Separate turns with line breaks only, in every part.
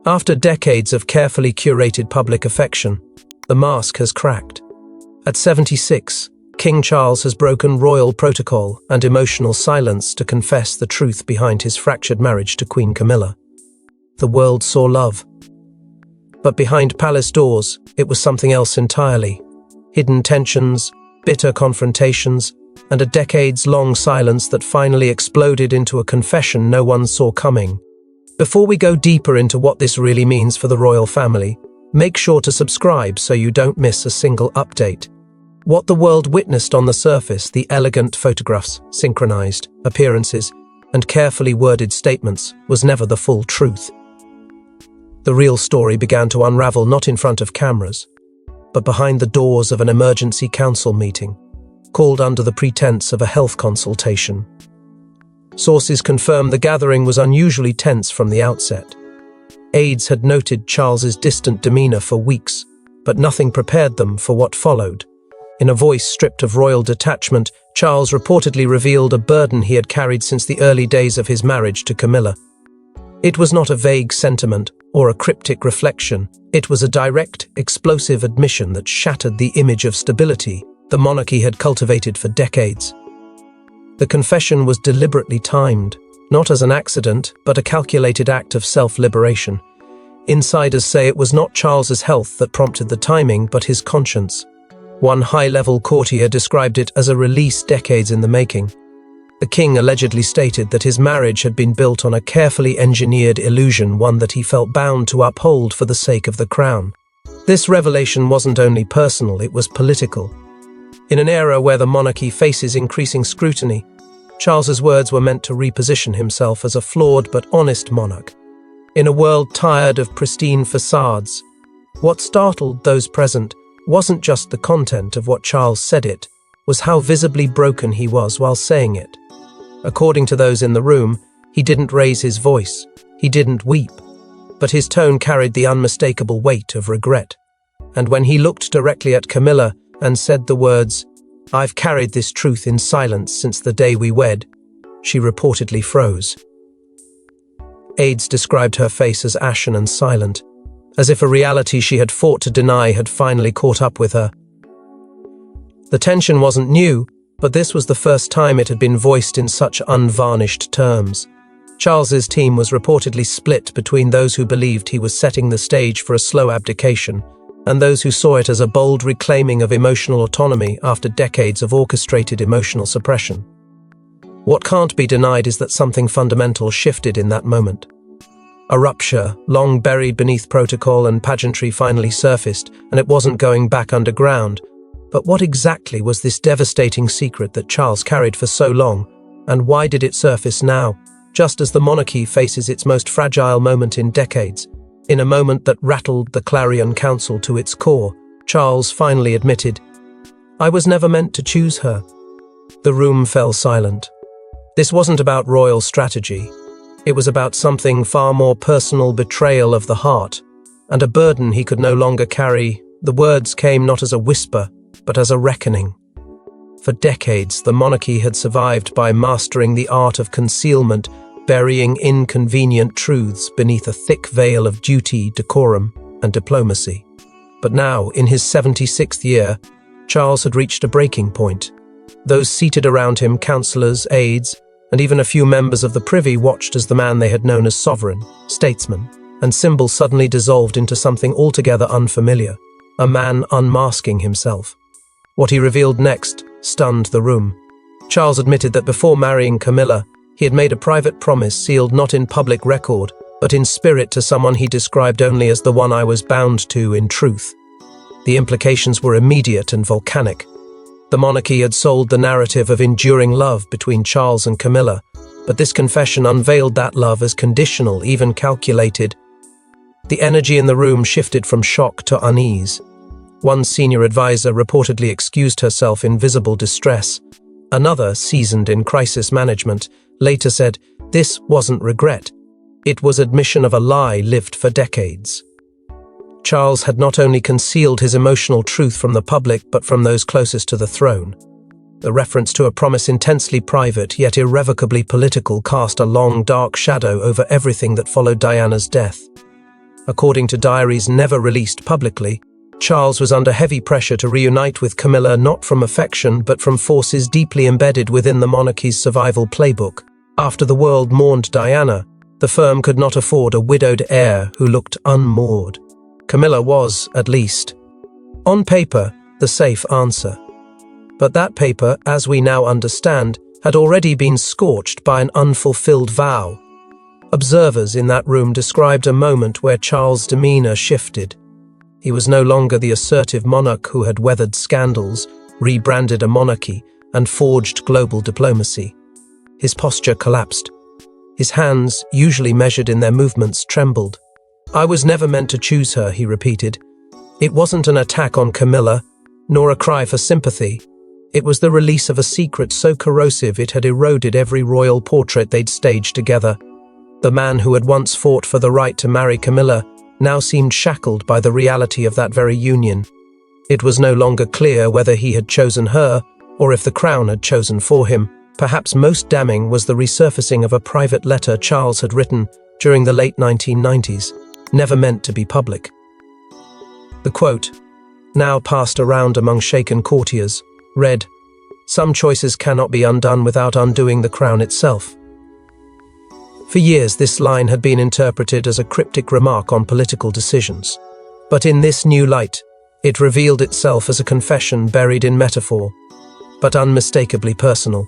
After decades of carefully curated public affection, the mask has cracked. At 76, King Charles has broken royal protocol and emotional silence to confess the truth behind his fractured marriage to Queen Camilla. The world saw love. But behind palace doors, it was something else entirely. Hidden tensions, bitter confrontations, and a decades-long silence that finally exploded into a confession no one saw coming. Before we go deeper into what this really means for the royal family, make sure to subscribe so you don't miss a single update. What the world witnessed on the surface, the elegant photographs, synchronized appearances, and carefully worded statements, was never the full truth. The real story began to unravel not in front of cameras, but behind the doors of an emergency council meeting, called under the pretense of a health consultation. Sources confirm the gathering was unusually tense from the outset. Aides had noted Charles's distant demeanor for weeks, but nothing prepared them for what followed. In a voice stripped of royal detachment, Charles reportedly revealed a burden he had carried since the early days of his marriage to Camilla. It was not a vague sentiment or a cryptic reflection. It was a direct, explosive admission that shattered the image of stability the monarchy had cultivated for decades. The confession was deliberately timed, not as an accident, but a calculated act of self-liberation. Insiders say it was not Charles's health that prompted the timing, but his conscience. One high-level courtier described it as a release decades in the making. The king allegedly stated that his marriage had been built on a carefully engineered illusion, one that he felt bound to uphold for the sake of the crown. This revelation wasn't only personal, it was political. In an era where the monarchy faces increasing scrutiny, Charles's words were meant to reposition himself as a flawed but honest monarch. In a world tired of pristine facades, what startled those present wasn't just the content of what Charles said, it was how visibly broken he was while saying it. According to those in the room, he didn't raise his voice, he didn't weep, but his tone carried the unmistakable weight of regret. And when he looked directly at Camilla and said the words, "I've carried this truth in silence since the day we wed," she reportedly froze. Aides described her face as ashen and silent, as if a reality she had fought to deny had finally caught up with her. The tension wasn't new, but this was the first time it had been voiced in such unvarnished terms. Charles's team was reportedly split between those who believed he was setting the stage for a slow abdication, and those who saw it as a bold reclaiming of emotional autonomy after decades of orchestrated emotional suppression. What can't be denied is that something fundamental shifted in that moment. A rupture, long buried beneath protocol and pageantry, finally surfaced, and it wasn't going back underground. But what exactly was this devastating secret that Charles carried for so long, and why did it surface now, just as the monarchy faces its most fragile moment in decades? In a moment that rattled the Clarion Council to its core, Charles finally admitted, "I was never meant to choose her." The room fell silent. This wasn't about royal strategy. It was about something far more personal, betrayal of the heart, and a burden he could no longer carry. The words came not as a whisper, but as a reckoning. For decades, the monarchy had survived by mastering the art of concealment, burying inconvenient truths beneath a thick veil of duty, decorum, and diplomacy. But now, in his 76th year, Charles had reached a breaking point. Those seated around him, councillors, aides, and even a few members of the privy, watched as the man they had known as sovereign, statesman, and symbol suddenly dissolved into something altogether unfamiliar, a man unmasking himself. What he revealed next stunned the room. Charles admitted that before marrying Camilla, he had made a private promise sealed not in public record, but in spirit to someone he described only as the one I was bound to in truth. The implications were immediate and volcanic. The monarchy had sold the narrative of enduring love between Charles and Camilla, but this confession unveiled that love as conditional, even calculated. The energy in the room shifted from shock to unease. One senior advisor reportedly excused herself in visible distress. Another, seasoned in crisis management, later said, "This wasn't regret. It was admission of a lie lived for decades." Charles had not only concealed his emotional truth from the public, but from those closest to the throne. The reference to a promise intensely private, yet irrevocably political, cast a long, dark shadow over everything that followed Diana's death. According to diaries never released publicly, Charles was under heavy pressure to reunite with Camilla not from affection but from forces deeply embedded within the monarchy's survival playbook. After the world mourned Diana, the firm could not afford a widowed heir who looked unmoored. Camilla was, at least, on paper, the safe answer. But that paper, as we now understand, had already been scorched by an unfulfilled vow. Observers in that room described a moment where Charles' demeanor shifted. He was no longer the assertive monarch who had weathered scandals, rebranded a monarchy, and forged global diplomacy. His posture collapsed. His hands, usually measured in their movements, trembled. "I was never meant to choose her," he repeated. "It wasn't an attack on Camilla, nor a cry for sympathy. It was the release of a secret so corrosive it had eroded every royal portrait they'd staged together. The man who had once fought for the right to marry Camilla now seemed shackled by the reality of that very union. It was no longer clear whether he had chosen her or if the crown had chosen for him. Perhaps most damning was the resurfacing of a private letter Charles had written during the late 1990s, never meant to be public. The quote, now passed around among shaken courtiers, read, "Some choices cannot be undone without undoing the crown itself." For years, this line had been interpreted as a cryptic remark on political decisions. But in this new light, it revealed itself as a confession buried in metaphor, but unmistakably personal.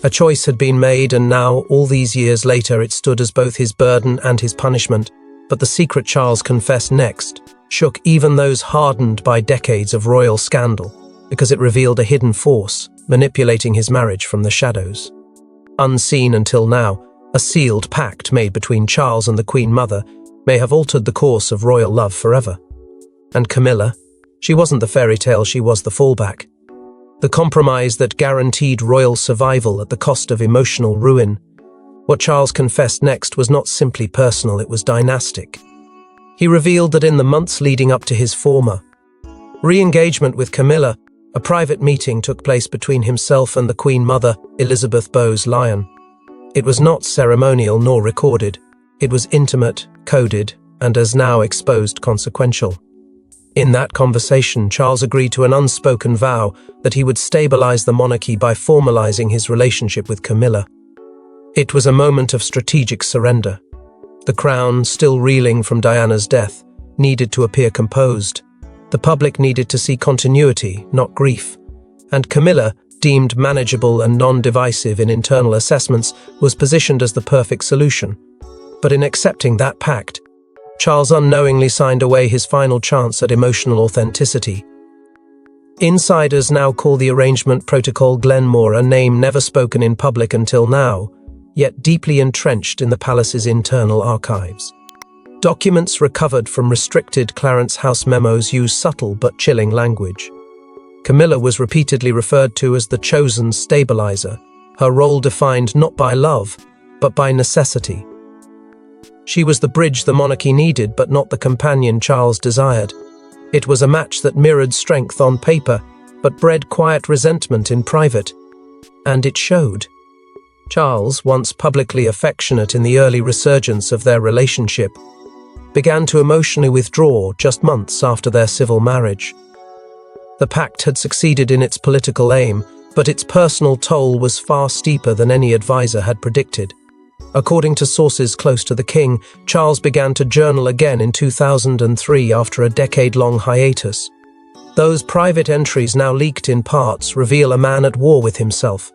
A choice had been made, and now, all these years later, it stood as both his burden and his punishment. But the secret Charles confessed next shook even those hardened by decades of royal scandal, because it revealed a hidden force manipulating his marriage from the shadows. Unseen until now, a sealed pact made between Charles and the Queen Mother may have altered the course of royal love forever. And Camilla, she wasn't the fairy tale, she was the fallback. The compromise that guaranteed royal survival at the cost of emotional ruin. What Charles confessed next was not simply personal, it was dynastic. He revealed that in the months leading up to his former re-engagement with Camilla, a private meeting took place between himself and the Queen Mother, Elizabeth Bowes-Lyon. It was not ceremonial nor recorded. It was intimate, coded, and as now exposed, consequential. In that conversation, Charles agreed to an unspoken vow that he would stabilize the monarchy by formalizing his relationship with Camilla. It was a moment of strategic surrender. The crown, still reeling from Diana's death, needed to appear composed. The public needed to see continuity, not grief. And Camilla, deemed manageable and non-divisive in internal assessments, was positioned as the perfect solution. But in accepting that pact, Charles unknowingly signed away his final chance at emotional authenticity. Insiders now call the arrangement Protocol Glenmore, a name never spoken in public until now, yet deeply entrenched in the palace's internal archives. Documents recovered from restricted Clarence House memos use subtle but chilling language. Camilla was repeatedly referred to as the chosen stabilizer, her role defined not by love, but by necessity. She was the bridge the monarchy needed, but not the companion Charles desired. It was a match that mirrored strength on paper, but bred quiet resentment in private. And it showed. Charles, once publicly affectionate in the early resurgence of their relationship, began to emotionally withdraw just months after their civil marriage. The pact had succeeded in its political aim, but its personal toll was far steeper than any advisor had predicted. According to sources close to the king, Charles began to journal again in 2003 after a decade-long hiatus. Those private entries, now leaked in parts, reveal a man at war with himself.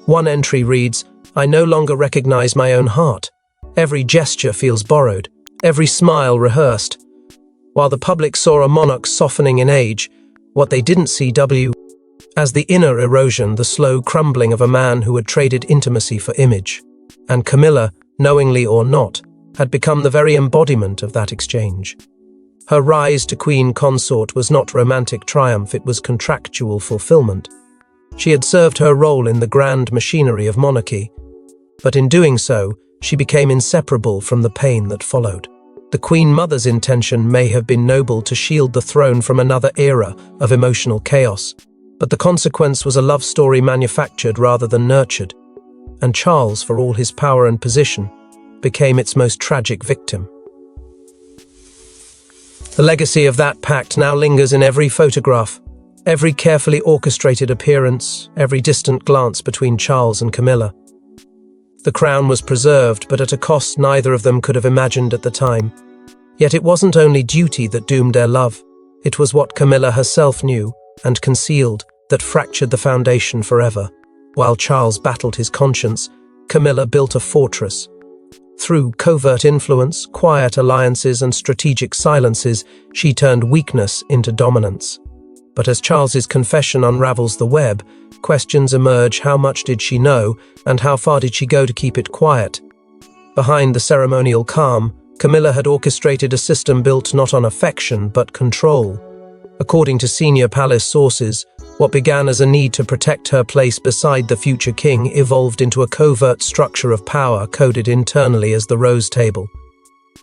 One entry reads, "I no longer recognize my own heart. Every gesture feels borrowed, every smile rehearsed." While the public saw a monarch softening in age, what they didn't see as the inner erosion, the slow crumbling of a man who had traded intimacy for image. And Camilla, knowingly or not, had become the very embodiment of that exchange. Her rise to queen consort was not romantic triumph, it was contractual fulfillment. She had served her role in the grand machinery of monarchy, but in doing so, she became inseparable from the pain that followed. The Queen Mother's intention may have been noble, to shield the throne from another era of emotional chaos, but the consequence was a love story manufactured rather than nurtured. And Charles, for all his power and position, became its most tragic victim. The legacy of that pact now lingers in every photograph, every carefully orchestrated appearance, every distant glance between Charles and Camilla. The crown was preserved, but at a cost neither of them could have imagined at the time. Yet it wasn't only duty that doomed their love, it was what Camilla herself knew and concealed that fractured the foundation forever. While Charles battled his conscience, Camilla built a fortress. Through covert influence, quiet alliances, and strategic silences, she turned weakness into dominance. But as Charles's confession unravels the web, questions emerge: how much did she know, and how far did she go to keep it quiet? Behind the ceremonial calm, Camilla had orchestrated a system built not on affection but control. According to senior palace sources, what began as a need to protect her place beside the future king evolved into a covert structure of power coded internally as the Rose Table.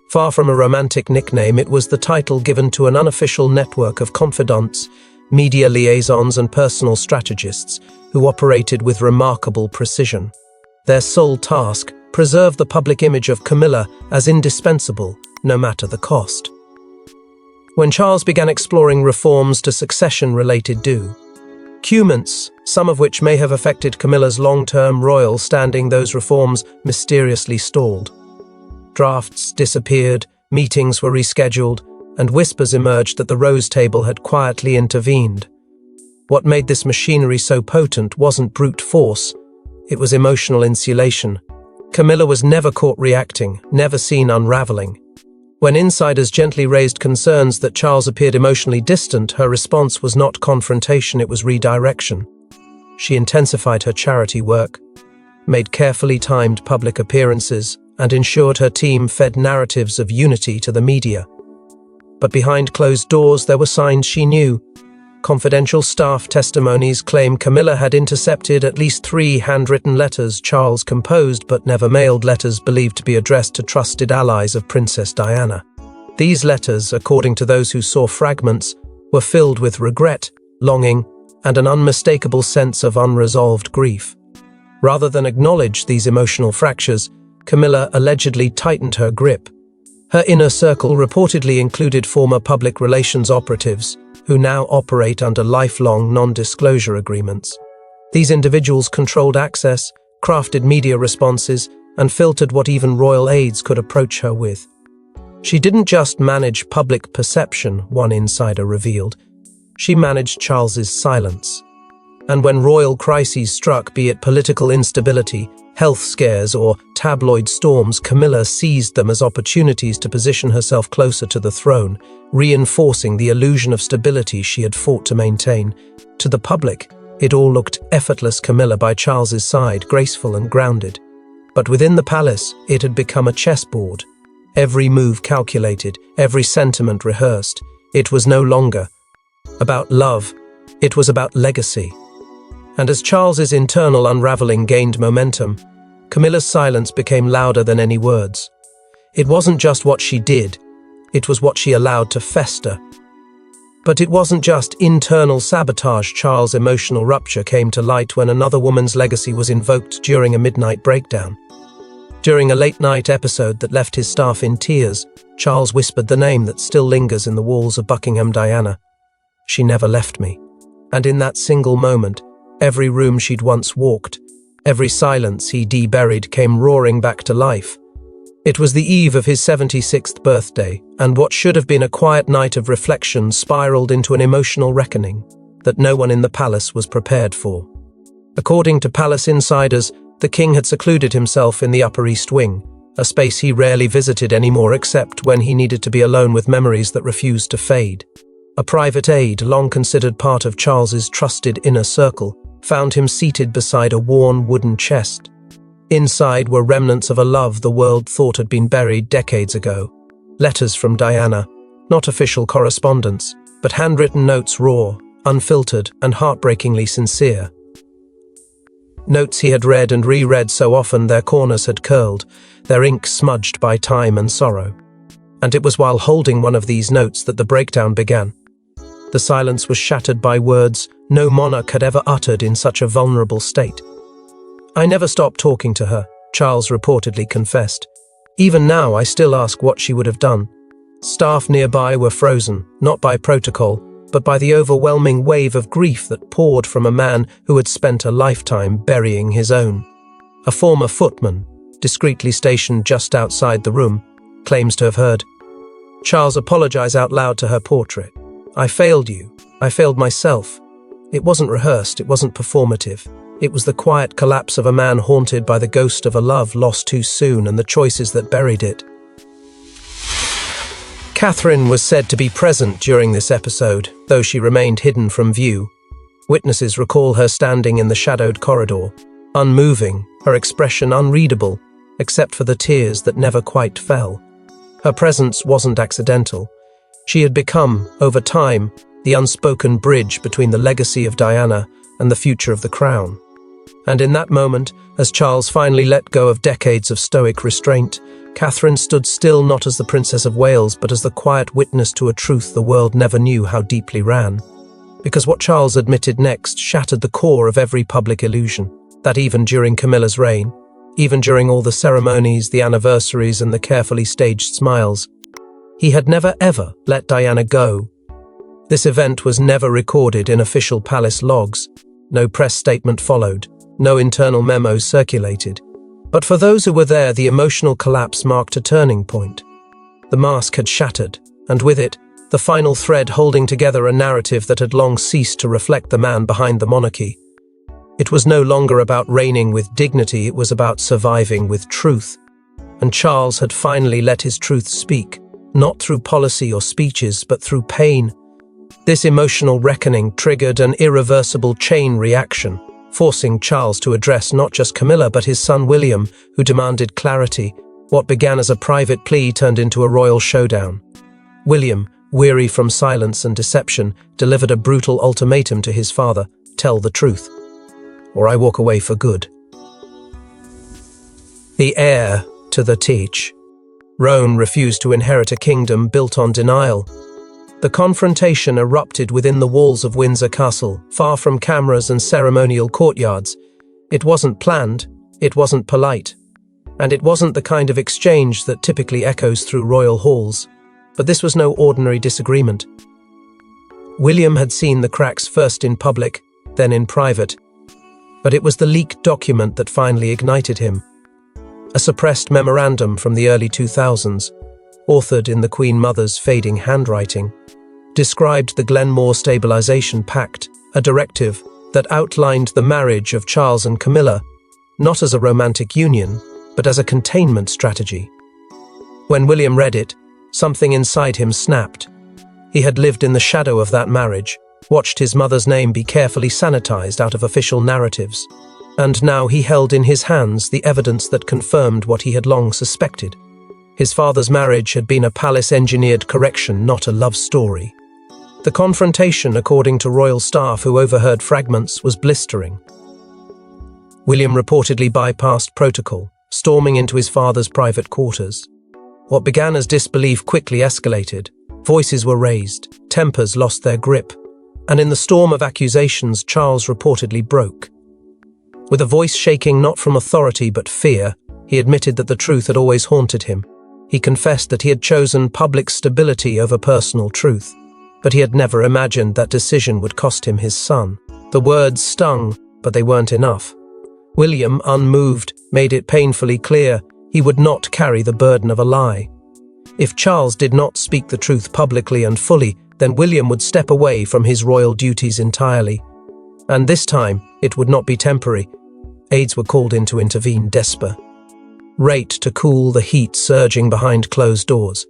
Far from a romantic nickname, it was the title given to an unofficial network of confidants, media liaisons, and personal strategists who operated with remarkable precision. Their sole task: preserve the public image of Camilla as indispensable, no matter the cost. When Charles began exploring reforms to succession-related documents, some of which may have affected Camilla's long-term royal standing, those reforms mysteriously stalled. Drafts disappeared, meetings were rescheduled, and whispers emerged that the Rose Table had quietly intervened. What made this machinery so potent wasn't brute force, it was emotional insulation. Camilla was never caught reacting, never seen unraveling. When insiders gently raised concerns that Charles appeared emotionally distant, her response was not confrontation, it was redirection. She intensified her charity work, made carefully timed public appearances, and ensured her team fed narratives of unity to the media. But behind closed doors, there were signs she knew. Confidential staff testimonies claim Camilla had intercepted at least 3 handwritten letters Charles composed but never mailed, letters believed to be addressed to trusted allies of Princess Diana. These letters, according to those who saw fragments, were filled with regret, longing, and an unmistakable sense of unresolved grief. Rather than acknowledge these emotional fractures, Camilla allegedly tightened her grip. Her inner circle reportedly included former public relations operatives, who now operate under lifelong non-disclosure agreements. These individuals controlled access, crafted media responses, and filtered what even royal aides could approach her with. She didn't just manage public perception, one insider revealed. She managed Charles's silence. And when royal crises struck, be it political instability, health scares, or tabloid storms, Camilla seized them as opportunities to position herself closer to the throne, reinforcing the illusion of stability she had fought to maintain. To the public, it all looked effortless, Camilla by Charles's side, graceful and grounded. But within the palace, it had become a chessboard. Every move calculated, every sentiment rehearsed. It was no longer about love, it was about legacy. And as Charles's internal unraveling gained momentum, Camilla's silence became louder than any words. It wasn't just what she did, it was what she allowed to fester. But it wasn't just internal sabotage. Charles' emotional rupture came to light when another woman's legacy was invoked during a midnight breakdown. During a late-night episode that left his staff in tears, Charles whispered the name that still lingers in the walls of Buckingham: Diana. She never left me. And in that single moment, every room she'd once walked, every silence he de-buried came roaring back to life. It was the eve of his 76th birthday, and what should have been a quiet night of reflection spiraled into an emotional reckoning that no one in the palace was prepared for. According to palace insiders, the king had secluded himself in the Upper East Wing, a space he rarely visited anymore except when he needed to be alone with memories that refused to fade. A private aide, long considered part of Charles's trusted inner circle, found him seated beside a worn wooden chest. Inside were remnants of a love the world thought had been buried decades ago. Letters from Diana, not official correspondence, but handwritten notes, raw, unfiltered, and heartbreakingly sincere. Notes he had read and reread so often their corners had curled, their ink smudged by time and sorrow. And it was while holding one of these notes that the breakdown began. The silence was shattered by words no monarch had ever uttered in such a vulnerable state. "I never stopped talking to her," Charles reportedly confessed. "Even now, I still ask what she would have done. Staff nearby were frozen, not by protocol, but by the overwhelming wave of grief that poured from a man who had spent a lifetime burying his own. A former footman, discreetly stationed just outside the room, claims to have heard Charles apologize out loud to her portrait. "I failed you. I failed myself. It wasn't rehearsed, it wasn't performative. It was the quiet collapse of a man haunted by the ghost of a love lost too soon and the choices that buried it." Catherine was said to be present during this episode, though she remained hidden from view. Witnesses recall her standing in the shadowed corridor, unmoving, her expression unreadable, except for the tears that never quite fell. Her presence wasn't accidental. She had become, over time, the unspoken bridge between the legacy of Diana and the future of the crown. And in that moment, as Charles finally let go of decades of stoic restraint, Catherine stood still not as the Princess of Wales, but as the quiet witness to a truth the world never knew how deeply ran. Because what Charles admitted next shattered the core of every public illusion, that even during Camilla's reign, even during all the ceremonies, the anniversaries, and the carefully staged smiles, he had never ever let Diana go. This event was never recorded in official palace logs. No press statement followed, no internal memos circulated. But for those who were there, the emotional collapse marked a turning point. The mask had shattered, and with it, the final thread holding together a narrative that had long ceased to reflect the man behind the monarchy. It was no longer about reigning with dignity, it was about surviving with truth. And Charles had finally let his truth speak, not through policy or speeches, but through pain. This emotional reckoning triggered an irreversible chain reaction, forcing Charles to address not just Camilla but his son William, who demanded clarity. What began as a private plea turned into a royal showdown. William, weary from silence and deception, delivered a brutal ultimatum to his father: "Tell the truth, or I walk away for good." The heir to the teach, Roan refused to inherit a kingdom built on denial. The confrontation erupted within the walls of Windsor Castle, far from cameras and ceremonial courtyards. It wasn't planned, it wasn't polite, and it wasn't the kind of exchange that typically echoes through royal halls. But this was no ordinary disagreement. William had seen the cracks first in public, then in private. But it was the leaked document that finally ignited him. A suppressed memorandum from the early 2000s, authored in the Queen Mother's fading handwriting, described the Glenmore Stabilization Pact, a directive that outlined the marriage of Charles and Camilla, not as a romantic union, but as a containment strategy. When William read it, something inside him snapped. He had lived in the shadow of that marriage, watched his mother's name be carefully sanitized out of official narratives, and now he held in his hands the evidence that confirmed what he had long suspected. His father's marriage had been a palace-engineered correction, not a love story. The confrontation, according to royal staff who overheard fragments, was blistering. William reportedly bypassed protocol, storming into his father's private quarters. What began as disbelief quickly escalated. Voices were raised, tempers lost their grip, and in the storm of accusations, Charles reportedly broke. With a voice shaking not from authority but fear, he admitted that the truth had always haunted him. He confessed that he had chosen public stability over personal truth, but he had never imagined that decision would cost him his son. The words stung, but they weren't enough. William, unmoved, made it painfully clear he would not carry the burden of a lie. If Charles did not speak the truth publicly and fully, then William would step away from his royal duties entirely. And this time, it would not be temporary. Aides were called in to intervene, desperate to cool the heat surging behind closed doors.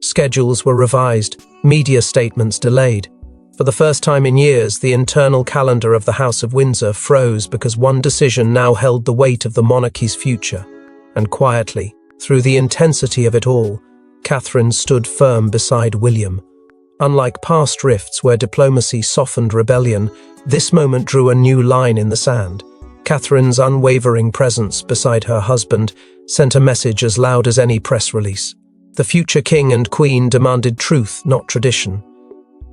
Schedules were revised, media statements delayed. For the first time in years, the internal calendar of the House of Windsor froze because one decision now held the weight of the monarchy's future. And quietly, through the intensity of it all, Catherine stood firm beside William. Unlike past rifts where diplomacy softened rebellion, this moment drew a new line in the sand. Catherine's unwavering presence beside her husband sent a message as loud as any press release. The future king and queen demanded truth, not tradition.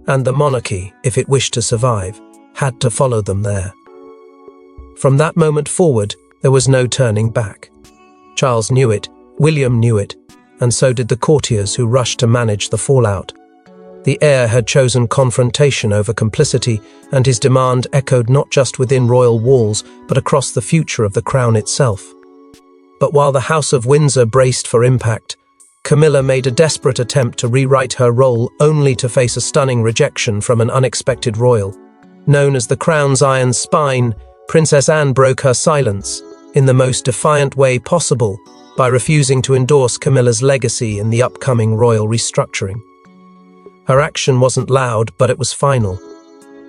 And the monarchy, if it wished to survive, had to follow them there. From that moment forward, there was no turning back. Charles knew it, William knew it, and so did the courtiers who rushed to manage the fallout. The heir had chosen confrontation over complicity, and his demand echoed not just within royal walls, but across the future of the crown itself. But while the House of Windsor braced for impact, Camilla made a desperate attempt to rewrite her role, only to face a stunning rejection from an unexpected royal. Known as the crown's iron spine, Princess Anne broke her silence, in the most defiant way possible, by refusing to endorse Camilla's legacy in the upcoming royal restructuring. Her action wasn't loud, but it was final,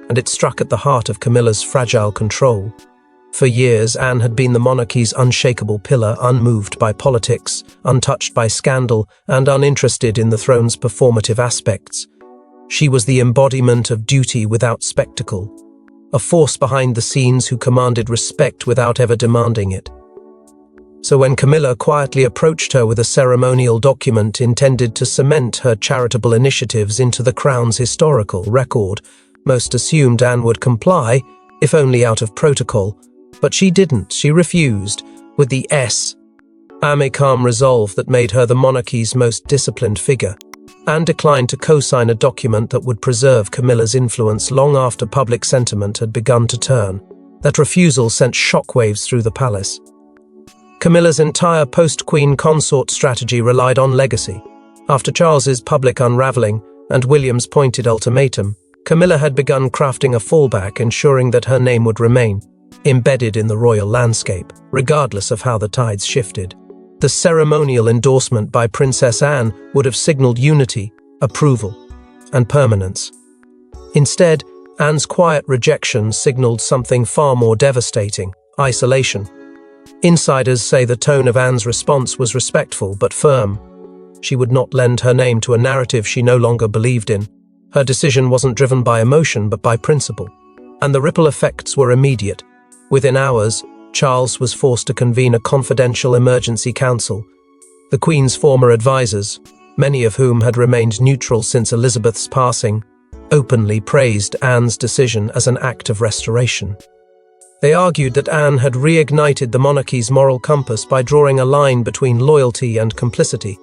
and it struck at the heart of Camilla's fragile control. For years, Anne had been the monarchy's unshakable pillar, unmoved by politics, untouched by scandal, and uninterested in the throne's performative aspects. She was the embodiment of duty without spectacle, a force behind the scenes who commanded respect without ever demanding it. So when Camilla quietly approached her with a ceremonial document intended to cement her charitable initiatives into the crown's historical record, most assumed Anne would comply, if only out of protocol. But she didn't. She refused, with the calm resolve that made her the monarchy's most disciplined figure. Anne declined to co-sign a document that would preserve Camilla's influence long after public sentiment had begun to turn. That refusal sent shockwaves through the palace. Camilla's entire post-Queen consort strategy relied on legacy. After Charles's public unraveling and William's pointed ultimatum, Camilla had begun crafting a fallback, ensuring that her name would remain embedded in the royal landscape, regardless of how the tides shifted. The ceremonial endorsement by Princess Anne would have signaled unity, approval, and permanence. Instead, Anne's quiet rejection signaled something far more devastating: isolation. Insiders say the tone of Anne's response was respectful but firm. She would not lend her name to a narrative she no longer believed in. Her decision wasn't driven by emotion but by principle. And the ripple effects were immediate. Within hours, Charles was forced to convene a confidential emergency council. The Queen's former advisors, many of whom had remained neutral since Elizabeth's passing, openly praised Anne's decision as an act of restoration. They argued that Anne had reignited the monarchy's moral compass by drawing a line between loyalty and complicity.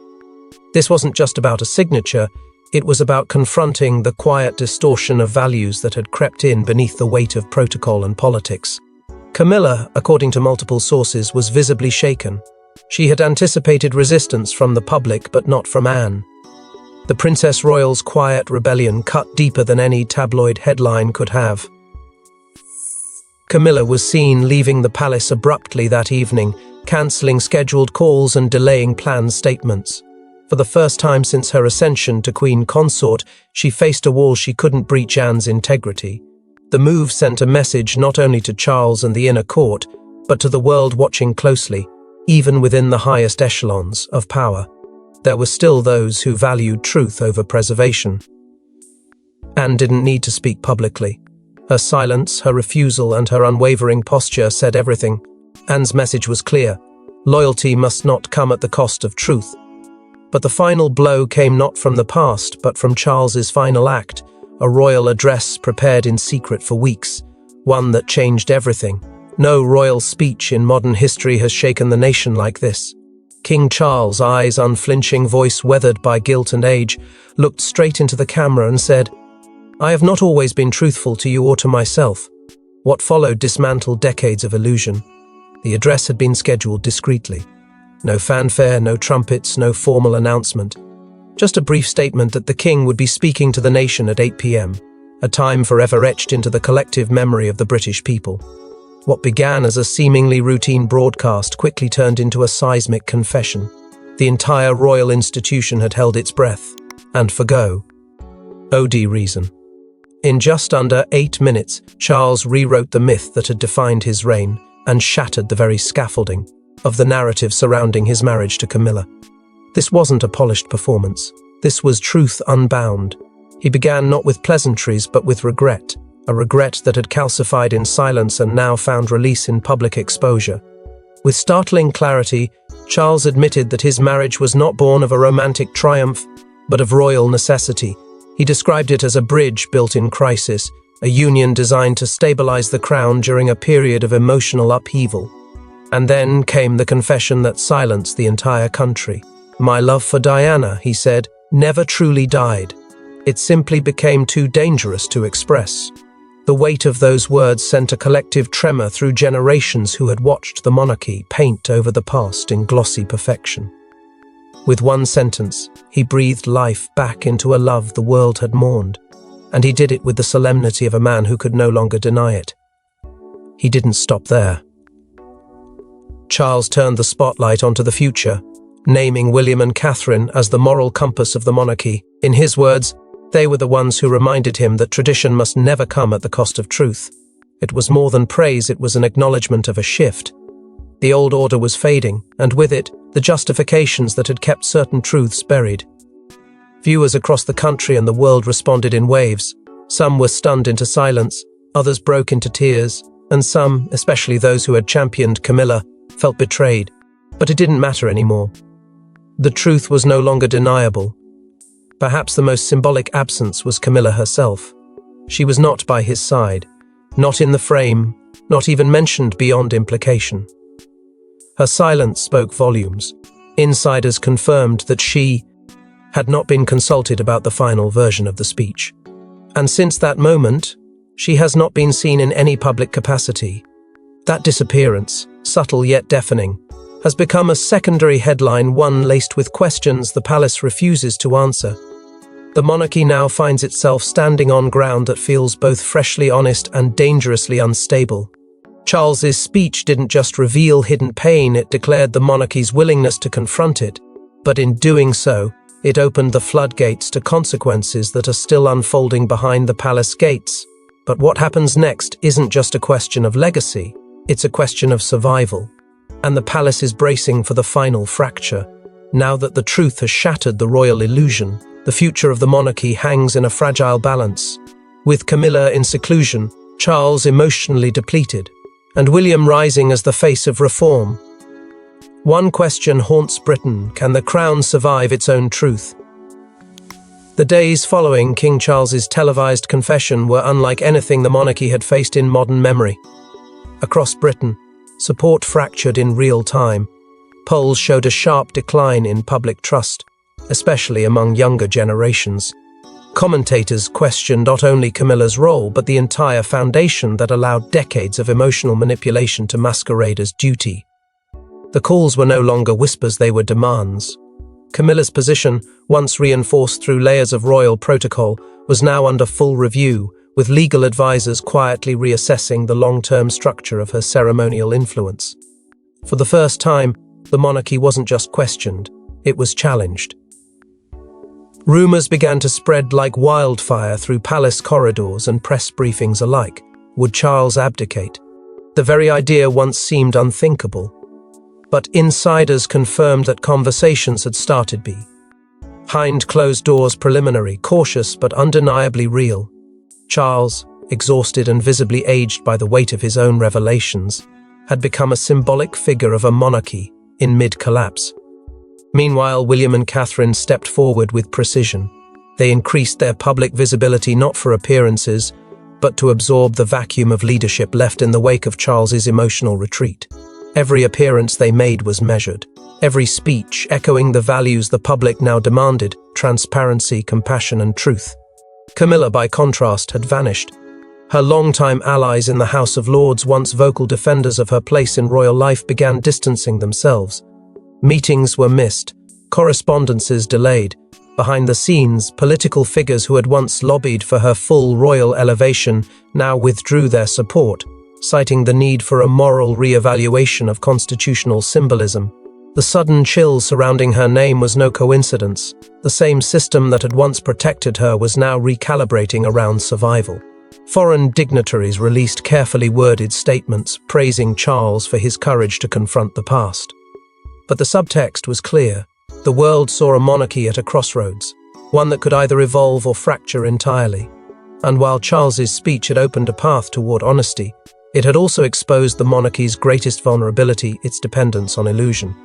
This wasn't just about a signature, it was about confronting the quiet distortion of values that had crept in beneath the weight of protocol and politics. Camilla, according to multiple sources, was visibly shaken. She had anticipated resistance from the public, but not from Anne. The Princess Royal's quiet rebellion cut deeper than any tabloid headline could have. Camilla was seen leaving the palace abruptly that evening, cancelling scheduled calls and delaying planned statements. For the first time since her ascension to Queen Consort, she faced a wall she couldn't breach: Anne's integrity. The move sent a message not only to Charles and the inner court, but to the world watching closely, even within the highest echelons of power. There were still those who valued truth over preservation. Anne didn't need to speak publicly. Her silence, her refusal, and her unwavering posture said everything. Anne's message was clear: loyalty must not come at the cost of truth. But the final blow came not from the past, but from Charles's final act, a royal address prepared in secret for weeks, one that changed everything. No royal speech in modern history has shaken the nation like this. King Charles, eyes unflinching, voice weathered by guilt and age, looked straight into the camera and said, "I have not always been truthful to you or to myself." What followed dismantled decades of illusion. The address had been scheduled discreetly. No fanfare, no trumpets, no formal announcement. Just a brief statement that the king would be speaking to the nation at 8 p.m, a time forever etched into the collective memory of the British people. What began as a seemingly routine broadcast quickly turned into a seismic confession. The entire royal institution had held its breath, and for OD reason. In just under 8 minutes, Charles rewrote the myth that had defined his reign and shattered the very scaffolding of the narrative surrounding his marriage to Camilla. This wasn't a polished performance. This was truth unbound. He began not with pleasantries, but with regret, a regret that had calcified in silence and now found release in public exposure. With startling clarity, Charles admitted that his marriage was not born of a romantic triumph, but of royal necessity. He described it as a bridge built in crisis, a union designed to stabilize the crown during a period of emotional upheaval. And then came the confession that silenced the entire country. "My love for Diana," he said, "never truly died. It simply became too dangerous to express." The weight of those words sent a collective tremor through generations who had watched the monarchy paint over the past in glossy perfection. With one sentence, he breathed life back into a love the world had mourned, and he did it with the solemnity of a man who could no longer deny it. He didn't stop there. Charles turned the spotlight onto the future, naming William and Catherine as the moral compass of the monarchy. In his words, they were the ones who reminded him that tradition must never come at the cost of truth. It was more than praise, it was an acknowledgement of a shift. The old order was fading, and with it, the justifications that had kept certain truths buried. Viewers across the country and the world responded in waves. Some were stunned into silence, others broke into tears, and some, especially those who had championed Camilla, felt betrayed. But it didn't matter anymore. The truth was no longer deniable. Perhaps the most symbolic absence was Camilla herself. She was not by his side, not in the frame, not even mentioned beyond implication. Her silence spoke volumes. Insiders confirmed that she had not been consulted about the final version of the speech. And since that moment, she has not been seen in any public capacity. That disappearance, subtle yet deafening, has become a secondary headline, one laced with questions the palace refuses to answer. The monarchy now finds itself standing on ground that feels both freshly honest and dangerously unstable. Charles's speech didn't just reveal hidden pain, it declared the monarchy's willingness to confront it, but in doing so, it opened the floodgates to consequences that are still unfolding behind the palace gates. But what happens next isn't just a question of legacy, it's a question of survival. And the palace is bracing for the final fracture. Now that the truth has shattered the royal illusion, the future of the monarchy hangs in a fragile balance. With Camilla in seclusion, Charles emotionally depleted, and William rising as the face of reform. One question haunts Britain: can the crown survive its own truth? The days following King Charles's televised confession were unlike anything the monarchy had faced in modern memory. Across Britain, support fractured in real time. Polls showed a sharp decline in public trust, especially among younger generations. Commentators questioned not only Camilla's role, but the entire foundation that allowed decades of emotional manipulation to masquerade as duty. The calls were no longer whispers, they were demands. Camilla's position, once reinforced through layers of royal protocol, was now under full review, with legal advisors quietly reassessing the long-term structure of her ceremonial influence. For the first time, the monarchy wasn't just questioned, it was challenged. Rumors began to spread like wildfire through palace corridors and press briefings alike. Would Charles abdicate? The very idea once seemed unthinkable. But insiders confirmed that conversations had started behind closed doors, preliminary, cautious but undeniably real. Charles, exhausted and visibly aged by the weight of his own revelations, had become a symbolic figure of a monarchy in mid-collapse. Meanwhile, William and Catherine stepped forward with precision. They increased their public visibility not for appearances, but to absorb the vacuum of leadership left in the wake of Charles's emotional retreat. Every appearance they made was measured, every speech echoing the values the public now demanded: transparency, compassion, and truth. Camilla, by contrast, had vanished. Her longtime allies in the House of Lords, once vocal defenders of her place in royal life, began distancing themselves. Meetings were missed, correspondences delayed. Behind the scenes, political figures who had once lobbied for her full royal elevation now withdrew their support, citing the need for a moral re-evaluation of constitutional symbolism. The sudden chill surrounding her name was no coincidence. The same system that had once protected her was now recalibrating around survival. Foreign dignitaries released carefully worded statements praising Charles for his courage to confront the past. But the subtext was clear. The world saw a monarchy at a crossroads, one that could either evolve or fracture entirely. And while Charles's speech had opened a path toward honesty, it had also exposed the monarchy's greatest vulnerability: its dependence on illusion.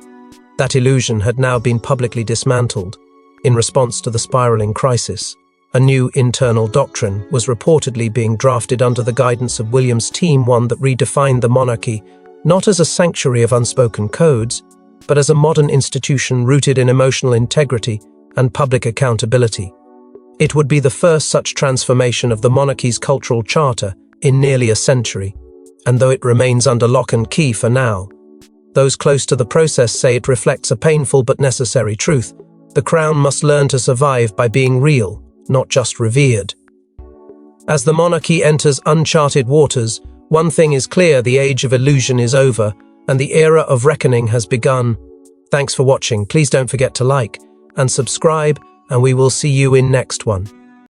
That illusion had now been publicly dismantled. In response to the spiraling crisis, a new internal doctrine was reportedly being drafted under the guidance of William's team, one that redefined the monarchy not as a sanctuary of unspoken codes, but as a modern institution rooted in emotional integrity and public accountability. It would be the first such transformation of the monarchy's cultural charter in nearly a century, and though it remains under lock and key for now, those close to the process say it reflects a painful but necessary truth. The crown must learn to survive by being real, not just revered. As the monarchy enters uncharted waters, one thing is clear: the age of illusion is over, and the era of reckoning has begun. Thanks for watching. Please don't forget to like and subscribe, and we will see you in next one.